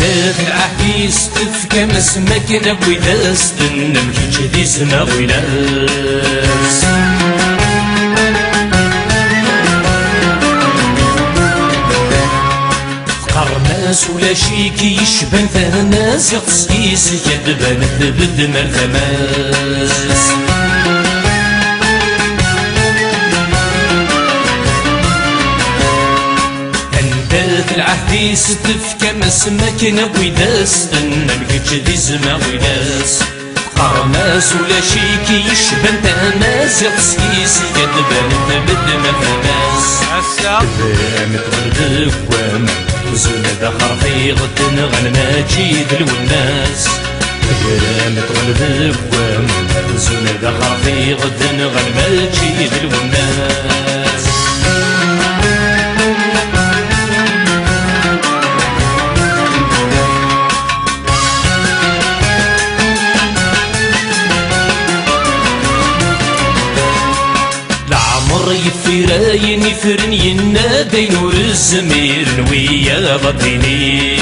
ذات العهديس تفكى مسمك نبوي داس نمكي جدي سما ويلاس قرناس ولا شيكي يشبن ثناس يقصيس يدبن تبد مرتماس العهديس تفكى مسمك نبوي داس نمكي جدي سما ويلاس قرناس ولا شيكي يشبن تناس يقصيس يدبن تبد مرتماس متغلب وام وزونا دخر في غد غنما تجيد الوناس متغلب وام وزونا دخر في غد غنما تجيد الوناس يفراين يفرن ينادي نور الزمير ويا بطينين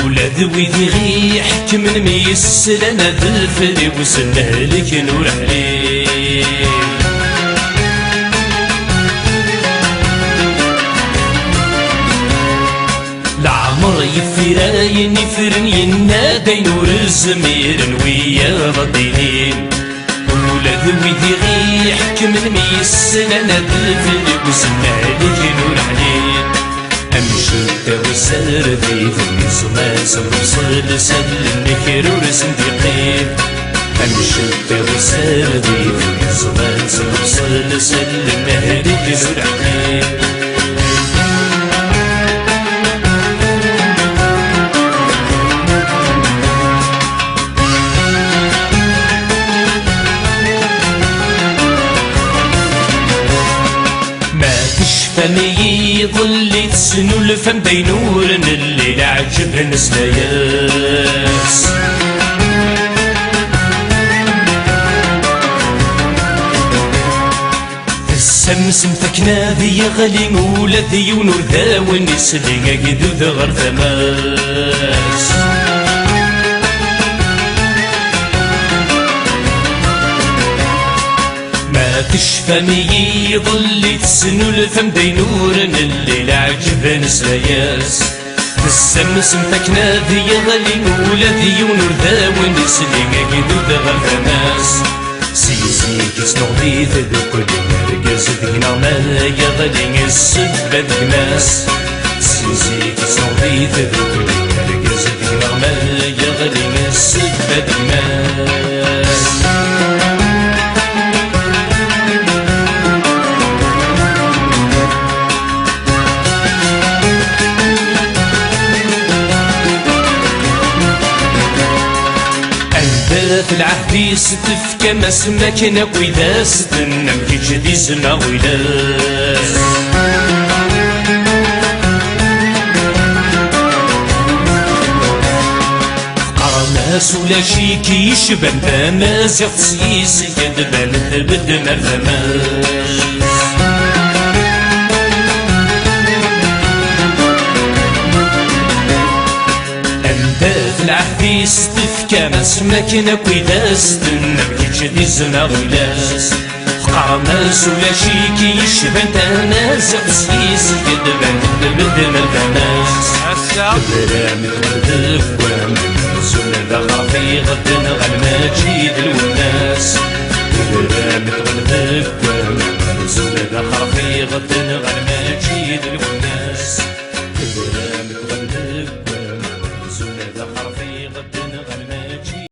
ولاد ويدي غي يحكم من ميسل انا ذلفلي وسنهلك نور حليل العمر يفراين يفرن ينادي نور الزمير ويا بطينين ولاد ويدي غي يحكم الميسن انا دلفلي وسنهلك نور حليل امشي وسر ذي في الزماس وصل سل النكر ورسندقين امشي وسر ذي في الزماس وصل سل النهلك نور حليل فمي يظل تسنو الفم بينور الليل عجب نسلاياس السمس متكنا ذي غلي ولدي ونور ذا ونسلي قدو ذا غر ثماس تشفمي يظل تسنو الفم بينور الليل عجب نسلاياس السمس متكنا ذي غلي ولدي ونور ذا ونسلي قدو ذا غر ثماس سيزي كسنو ذي ذكر رقز ذينا ما يغلي السبة ذكناس سيزي كسنو ذي ذكر رقز ذينا ما يغلي السبة ذكناس العهديس تفكى مسمك نبوي داس نمكي جدي سما ويلاس قرناس ولا شيكي يشبن تماس يقصيس يدبن تبد مرتماس العهديس تفكى مسمك نبوي داس نمكي جدي سما ويلاس قرناس ولا شيكي يشبن تناس يقصيس يدبن تبد مرتماس متغلب وام وزونا دخر في غد غنما تجيد الوناس متغلب وام وزونا دخر في غد